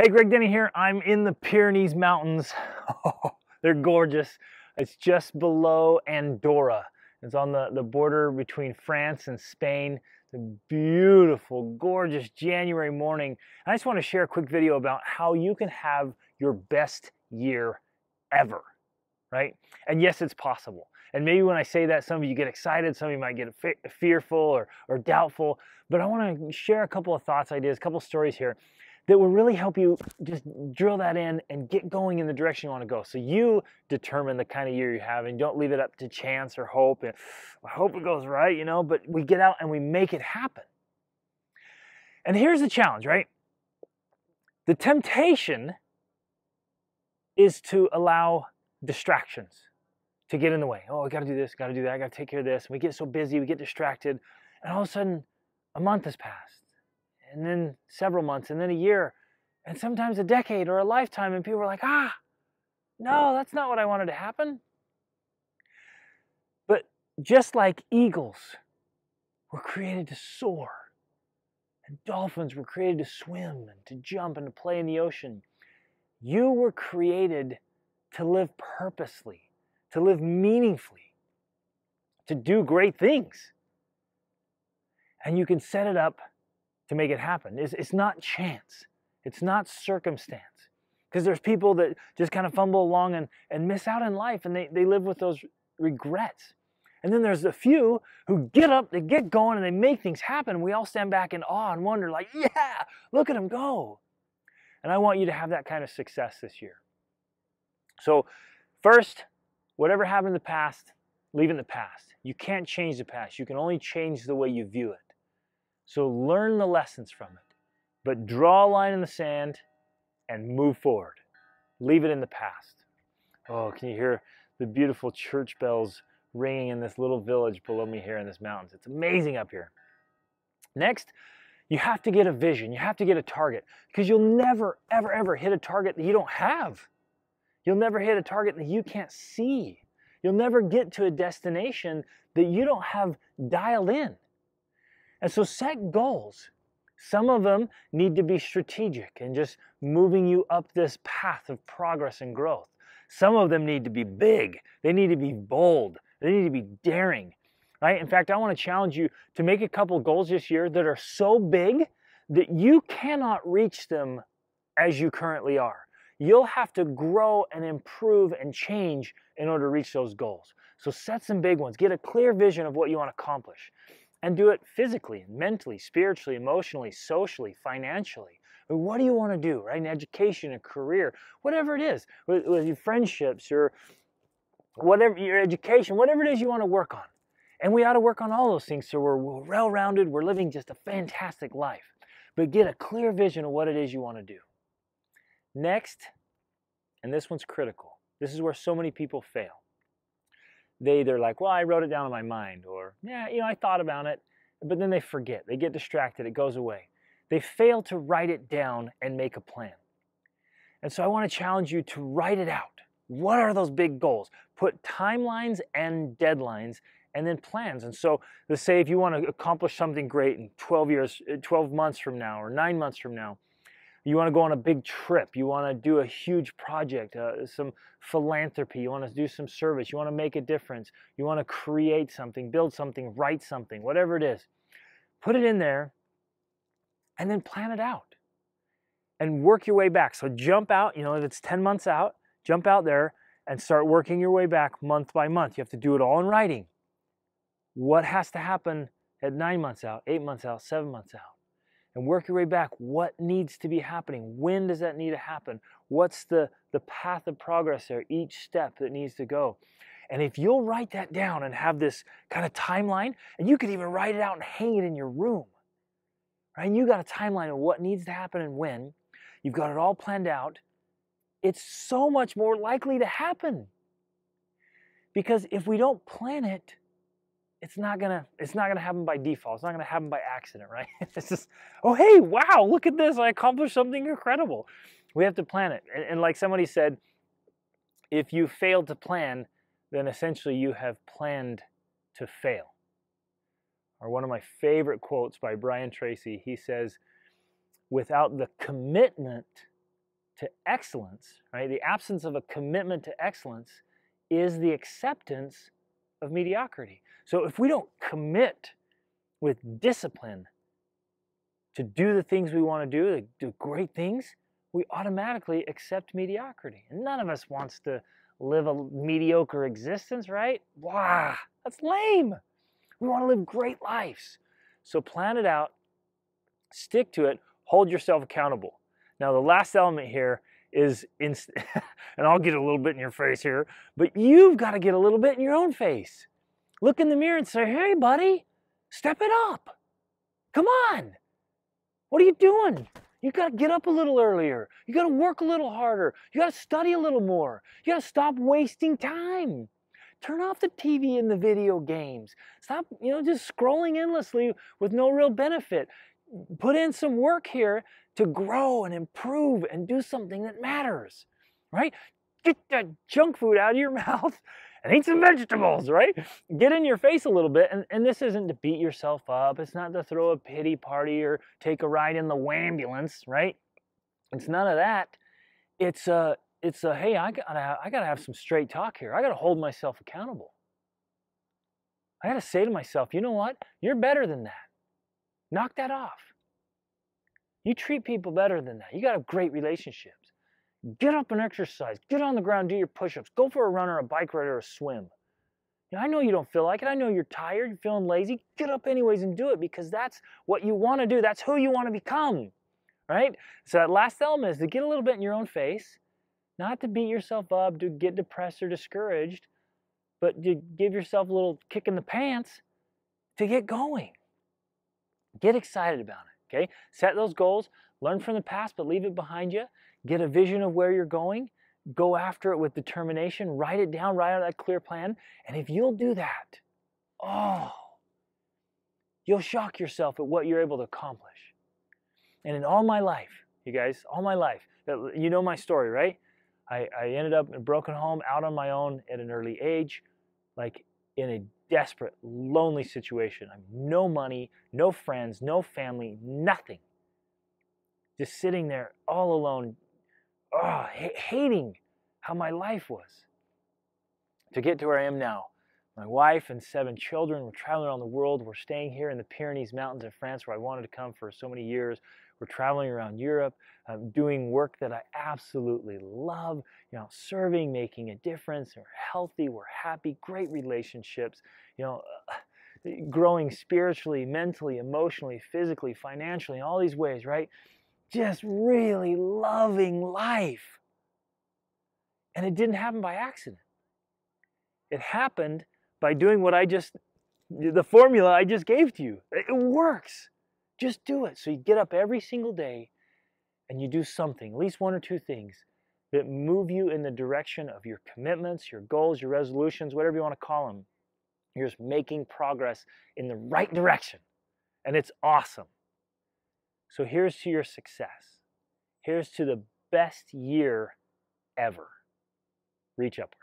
Hey, Greg Denny here. I'm in the Pyrenees Mountains. Oh, they're gorgeous. It's just below Andorra. It's on the border between France and Spain. It's a beautiful, gorgeous January morning. I just want to share a quick video about how you can have your best year ever, right? And yes, it's possible. And maybe when I say that, some of you get excited, some of you might get fearful or doubtful. But I want to share a couple of thoughts, ideas, a couple of stories here that will really help you just drill that in and get going in the direction you want to go. So you determine the kind of year you have and don't leave it up to chance or hope. And I hope it goes right, you know, but we get out and we make it happen. And here's the challenge, right? The temptation is to allow distractions to get in the way. Oh, I got to do this, got to do that, I got to take care of this. We get so busy, we get distracted, and all of a sudden a month has passed, and then several months, and then a year, and sometimes a decade or a lifetime, and people are like, no, that's not what I wanted to happen. But just like eagles were created to soar, and dolphins were created to swim and to jump and to play in the ocean, you were created to live purposely, to live meaningfully, to do great things. And you can set it up to make it happen. It's not chance. It's not circumstance. Because there's people that just kind of fumble along and miss out in life, and they live with those regrets. And then there's a few who get up, they get going, and they make things happen. And we all stand back in awe and wonder, like, yeah, look at them go. And I want you to have that kind of success this year. So first, whatever happened in the past, leave it in the past. You can't change the past. You can only change the way you view it. So learn the lessons from it, but draw a line in the sand and move forward. Leave it in the past. Oh, can you hear the beautiful church bells ringing in this little village below me here in this mountains? It's amazing up here. Next, you have to get a vision. You have to get a target, because you'll never, ever, ever hit a target that you don't have. You'll never hit a target that you can't see. You'll never get to a destination that you don't have dialed in. And so set goals. Some of them need to be strategic and just moving you up this path of progress and growth. Some of them need to be big. They need to be bold. They need to be daring, right? In fact, I want to challenge you to make a couple goals this year that are so big that you cannot reach them as you currently are. You'll have to grow and improve and change in order to reach those goals. So set some big ones. Get a clear vision of what you want to accomplish. And do it physically, mentally, spiritually, emotionally, socially, financially. What do you want to do, right? In education, a career, whatever it is, with your friendships, or whatever, your education, whatever it is you want to work on. And we ought to work on all those things so we're well-rounded, we're living just a fantastic life. But get a clear vision of what it is you want to do. Next, and this one's critical, this is where so many people fail. They're like, well, I wrote it down in my mind, or, yeah, you know, I thought about it, but then they forget. They get distracted. It goes away. They fail to write it down and make a plan. And so I want to challenge you to write it out. What are those big goals? Put timelines and deadlines and then plans. And so let's say if you want to accomplish something great in 12 months from now, or 9 months from now, you want to go on a big trip, you want to do a huge project, some philanthropy, you want to do some service, you want to make a difference, you want to create something, build something, write something, whatever it is. Put it in there and then plan it out and work your way back. So jump out, you know, if it's 10 months out, jump out there and start working your way back month by month. You have to do it all in writing. What has to happen at 9 months out, 8 months out, 7 months out? And work your way back. What needs to be happening? When does that need to happen? What's the path of progress there, each step that needs to go? And if you'll write that down and have this kind of timeline, and you could even write it out and hang it in your room, right? And you got a timeline of what needs to happen and when. You've got it all planned out. It's so much more likely to happen. Because if we don't plan it, it's not gonna happen by default. It's not gonna happen by accident, right? It's just, oh hey, wow, look at this! I accomplished something incredible. We have to plan it, and like somebody said, if you fail to plan, then essentially you have planned to fail. Or one of my favorite quotes by Brian Tracy, he says, "Without the commitment to excellence, right? The absence of a commitment to excellence is the acceptance of mediocrity. So if we don't commit with discipline to do the things we want to do, to do great things, we automatically accept mediocrity. And none of us wants to live a mediocre existence, right? Wow, that's lame. We want to live great lives. So plan it out, stick to it, hold yourself accountable. Now the last element here is, and I'll get a little bit in your face here, but you've got to get a little bit in your own face. Look in the mirror and say, hey buddy, step it up. Come on. What are you doing? You got to get up a little earlier. You got to work a little harder. You got to study a little more. You got to stop wasting time. Turn off the TV and the video games. Stop, just scrolling endlessly with no real benefit. Put in some work here to grow and improve and do something that matters, right? Get that junk food out of your mouth and eat some vegetables, right? Get in your face a little bit. And this isn't to beat yourself up. It's not to throw a pity party or take a ride in the wambulance, right? It's none of that. It's a hey, I gotta have some straight talk here. I gotta hold myself accountable. I gotta say to myself, you know what? You're better than that. Knock that off. You treat people better than that. You got to have great relationships. Get up and exercise. Get on the ground, do your push-ups. Go for a run or a bike ride or a swim. I know you don't feel like it. I know you're tired. You're feeling lazy. Get up anyways and do it because that's what you want to do. That's who you want to become, right? So that last element is to get a little bit in your own face, not to beat yourself up, to get depressed or discouraged, but to give yourself a little kick in the pants to get going. Get excited about it, okay? Set those goals, learn from the past, but leave it behind you. Get a vision of where you're going. Go after it with determination. Write it down, write out that clear plan. And if you'll do that, you'll shock yourself at what you're able to accomplish. And in all my life, you guys, all my life, you know my story, right? I ended up in a broken home, out on my own at an early age, like in a desperate, lonely situation. I have no money, no friends, no family, nothing. Just sitting there all alone, hating how my life was. To get to where I am now, my wife and 7 children, we're traveling around the world. We're staying here in the Pyrenees Mountains in France where I wanted to come for so many years. We're traveling around Europe, doing work that I absolutely love, serving, making a difference. We're healthy, we're happy, great relationships, growing spiritually, mentally, emotionally, physically, financially, in all these ways, right? Just really loving life. And it didn't happen by accident. It happened by doing the formula I just gave to you. It works. Just do it. So you get up every single day and you do something, at least 1 or 2 things that move you in the direction of your commitments, your goals, your resolutions, whatever you want to call them. You're just making progress in the right direction. And it's awesome. So here's to your success. Here's to the best year ever. Reach up.